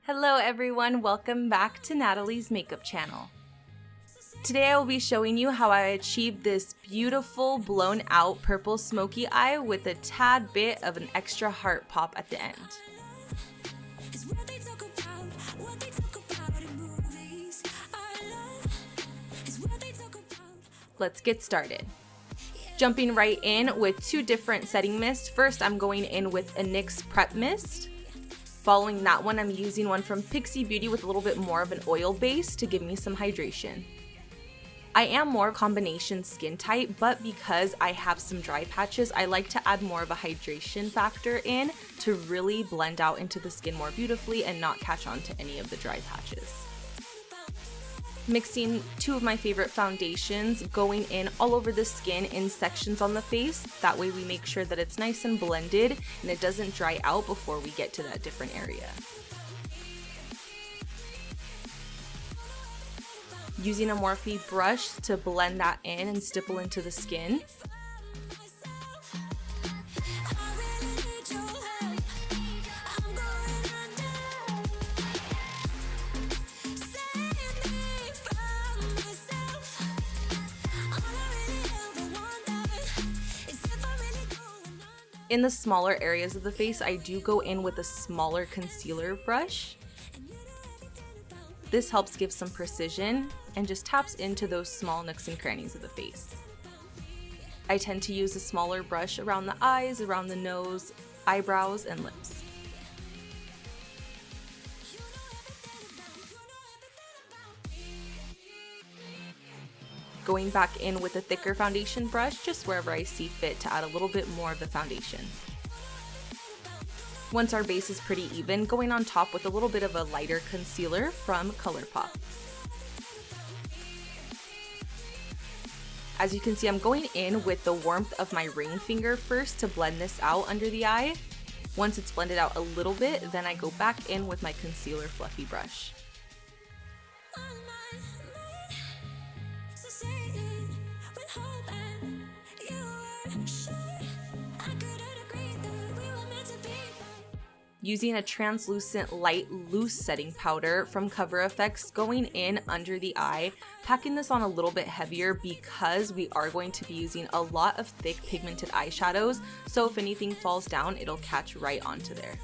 Hello everyone, welcome back to Natalie's makeup channel. Today I will be showing you how I achieved this beautiful blown out purple smoky eye with a tad bit of an extra heart pop at the end. Let's get started. Jumping right in with two different setting mists. First I'm going in with a NYX Prep Mist. Following that one, I'm using one from Pixie Beauty with a little bit more of an oil base to give me some hydration. I am more combination skin type, but because I have some dry patches, I like to add more of a hydration factor in to really blend out into the skin more beautifully and not catch on to any of the dry patches. Mixing two of my favorite foundations, going in all over the skin in sections on the face. That way we make sure that it's nice and blended and it doesn't dry out before we get to that different area. Using a Morphe brush to blend that in and stipple into the skin. In the smaller areas of the face, I do go in with a smaller concealer brush. This helps give some precision and just taps into those small nooks and crannies of the face. I tend to use a smaller brush around the eyes, around the nose, eyebrows, and lips. Going back in with a thicker foundation brush, just wherever I see fit to add a little bit more of the foundation. Once our base is pretty even, going on top with a little bit of a lighter concealer from ColourPop. As you can see, I'm going in with the warmth of my ring finger first to blend this out under the eye. Once it's blended out a little bit, then I go back in with my concealer fluffy brush. Using a translucent light loose setting powder from Cover FX, going in under the eye, packing this on a little bit heavier because we are going to be using a lot of thick pigmented eyeshadows, so if anything falls down, it'll catch right onto there.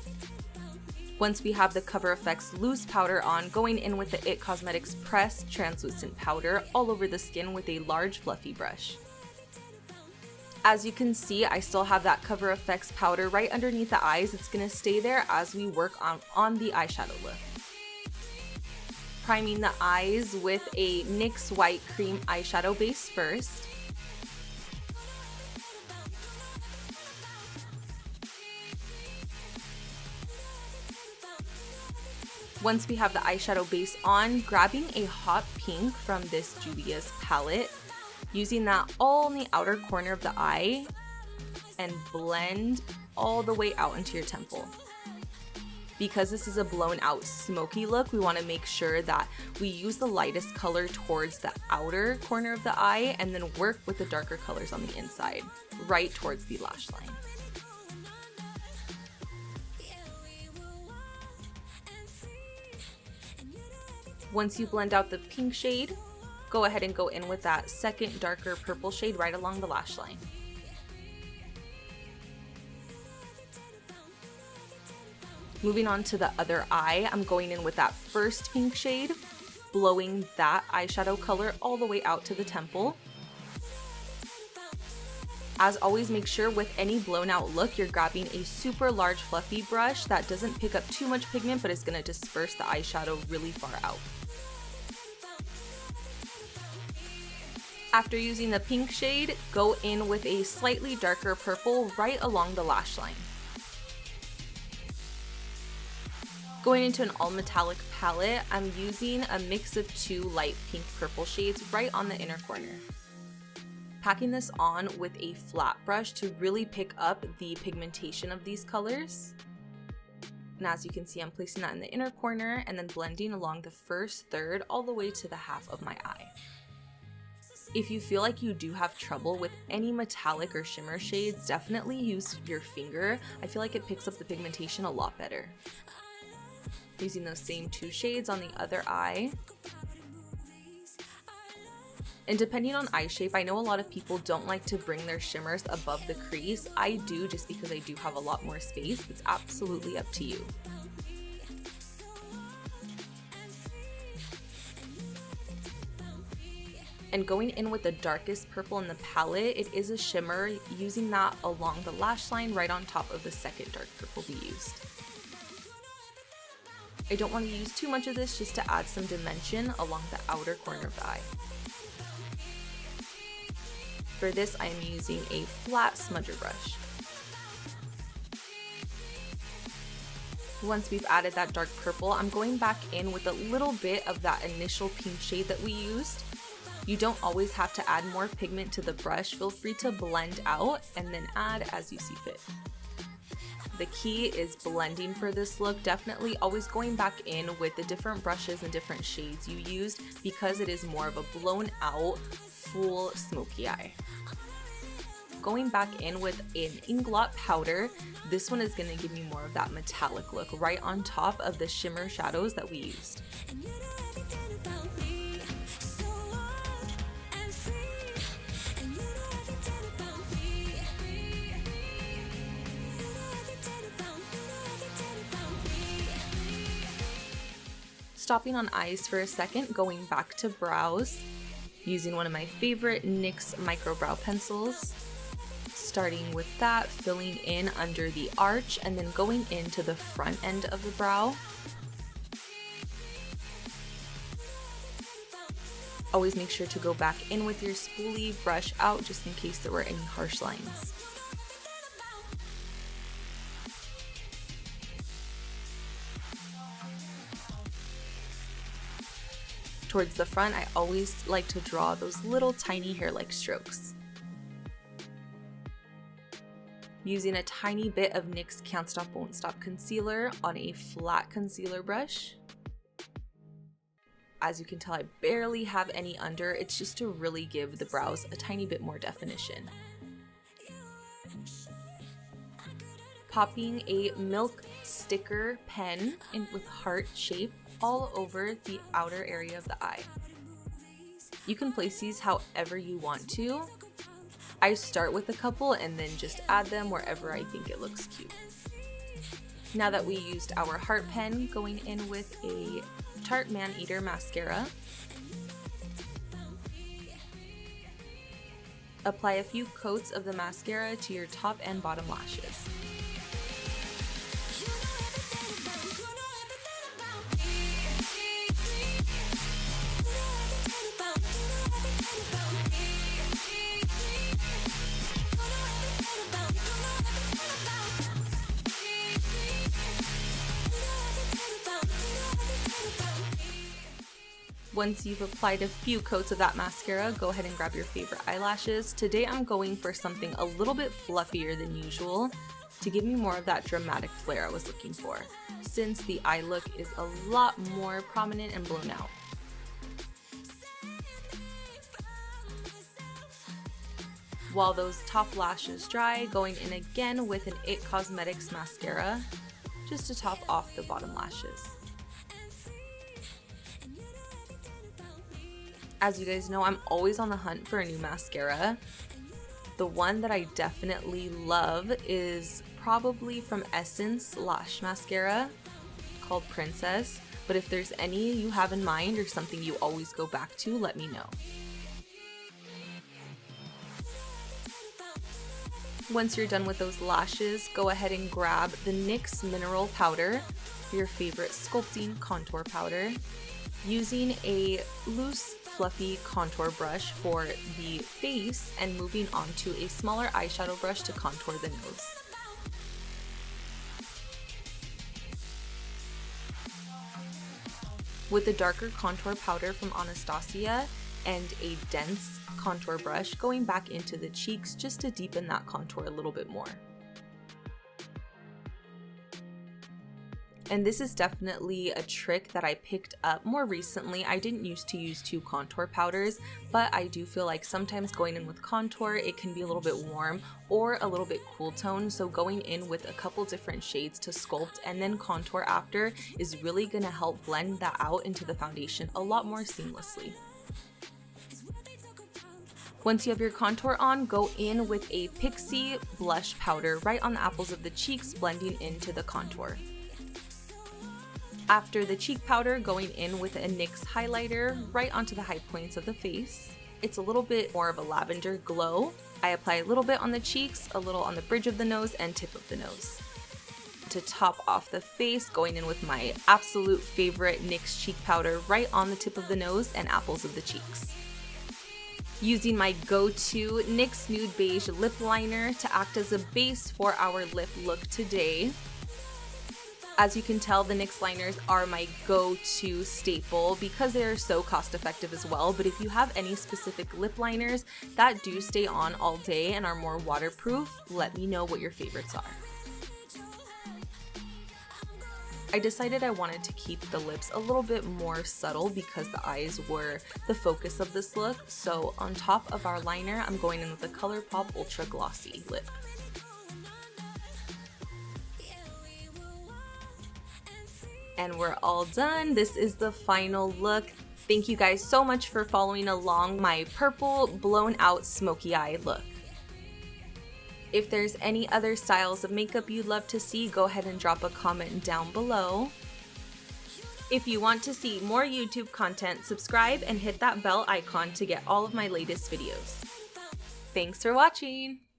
Once we have the Cover FX loose powder on, going in with the IT Cosmetics pressed translucent powder all over the skin with a large fluffy brush. As you can see, I still have that Cover FX powder right underneath the eyes. It's going to stay there as we work on the eyeshadow look. Priming the eyes with a NYX White Cream eyeshadow base first. Once we have the eyeshadow base on, grabbing a hot pink from this Juvia's palette, using that all in the outer corner of the eye and blend all the way out into your temple. Because this is a blown out smoky look, we want to make sure that we use the lightest color towards the outer corner of the eye and then work with the darker colors on the inside, right towards the lash line. Once you blend out the pink shade, go ahead and go in with that second darker purple shade right along the lash line. Moving on to the other eye, I'm going in with that first pink shade, blowing that eyeshadow color all the way out to the temple. As always, make sure with any blown out look, you're grabbing a super large fluffy brush that doesn't pick up too much pigment, but is going to disperse the eyeshadow really far out. After using the pink shade, go in with a slightly darker purple right along the lash line. Going into an all metallic palette, I'm using a mix of two light pink purple shades right on the inner corner. Packing this on with a flat brush to really pick up the pigmentation of these colors. And as you can see, I'm placing that in the inner corner and then blending along the first third all the way to the half of my eye. If you feel like you do have trouble with any metallic or shimmer shades, definitely use your finger. I feel like it picks up the pigmentation a lot better. Using those same 2 shades on the other eye. And depending on eye shape, I know a lot of people don't like to bring their shimmers above the crease. I do, just because I do have a lot more space. It's absolutely up to you. And going in with the darkest purple in the palette, it is a shimmer, using that along the lash line right on top of the second dark purple we used. I don't want to use too much of this, just to add some dimension along the outer corner of the eye. For this, I am using a flat smudger brush. Once we've added that dark purple, I'm going back in with a little bit of that initial pink shade that we used. You don't always have to add more pigment to the brush. Feel free to blend out and then add as you see fit. The key is blending for this look. Definitely always going back in with the different brushes and different shades you used, because it is more of a blown out, full smoky eye. Going back in with an Inglot powder, this one is going to give me more of that metallic look right on top of the shimmer shadows that we used. Stopping on eyes for a second, going back to brows, using one of my favorite NYX micro brow pencils. Starting with that, filling in under the arch, and then going into the front end of the brow. Always make sure to go back in with your spoolie, brush out just in case there were any harsh lines. Towards the front, I always like to draw those little tiny hair-like strokes. Using a tiny bit of NYX Can't Stop Won't Stop concealer on a flat concealer brush. As you can tell, I barely have any under. It's just to really give the brows a tiny bit more definition. Popping a milk sticker pen in with heart shape all over the outer area of the eye. You can place these however you want to. I start with a couple and then just add them wherever I think it looks cute. Now that we used our heart pen, going in with a Tarte Maneater mascara. Apply a few coats of the mascara to your top and bottom lashes. Once you've applied a few coats of that mascara, go ahead and grab your favorite eyelashes. Today I'm going for something a little bit fluffier than usual to give me more of that dramatic flare I was looking for, since the eye look is a lot more prominent and blown out. While those top lashes dry, going in again with an IT Cosmetics mascara just to top off the bottom lashes. As you guys know, I'm always on the hunt for a new mascara. The one that I definitely love is probably from Essence Lash Mascara called Princess, but if there's any you have in mind or something you always go back to, let me know. Once you're done with those lashes, go ahead and grab the NYX Mineral Powder, your favorite sculpting contour powder, using a loose fluffy contour brush for the face and moving on to a smaller eyeshadow brush to contour the nose. With the darker contour powder from Anastasia and a dense contour brush, going back into the cheeks just to deepen that contour a little bit more. And this is definitely a trick that I picked up more recently. I didn't used to use 2 contour powders, but I do feel like sometimes going in with contour, it can be a little bit warm or a little bit cool tone. So going in with a couple different shades to sculpt and then contour after is really gonna help blend that out into the foundation a lot more seamlessly. Once you have your contour on, go in with a Pixie blush powder right on the apples of the cheeks, blending into the contour. After the cheek powder, going in with a NYX highlighter right onto the high points of the face. It's a little bit more of a lavender glow. I apply a little bit on the cheeks, a little on the bridge of the nose and tip of the nose. To top off the face, going in with my absolute favorite NYX cheek powder right on the tip of the nose and apples of the cheeks. Using my go-to NYX Nude Beige lip liner to act as a base for our lip look today. As you can tell, the NYX liners are my go-to staple because they are so cost-effective as well, but if you have any specific lip liners that do stay on all day and are more waterproof, let me know what your favorites are. I decided I wanted to keep the lips a little bit more subtle because the eyes were the focus of this look, so on top of our liner, I'm going in with the ColourPop Ultra Glossy lip. And we're all done. This is the final look. Thank you guys so much for following along my purple blown out smoky eye look. If there's any other styles of makeup you'd love to see, go ahead and drop a comment down below. If you want to see more YouTube content, subscribe and hit that bell icon to get all of my latest videos. Thanks for watching!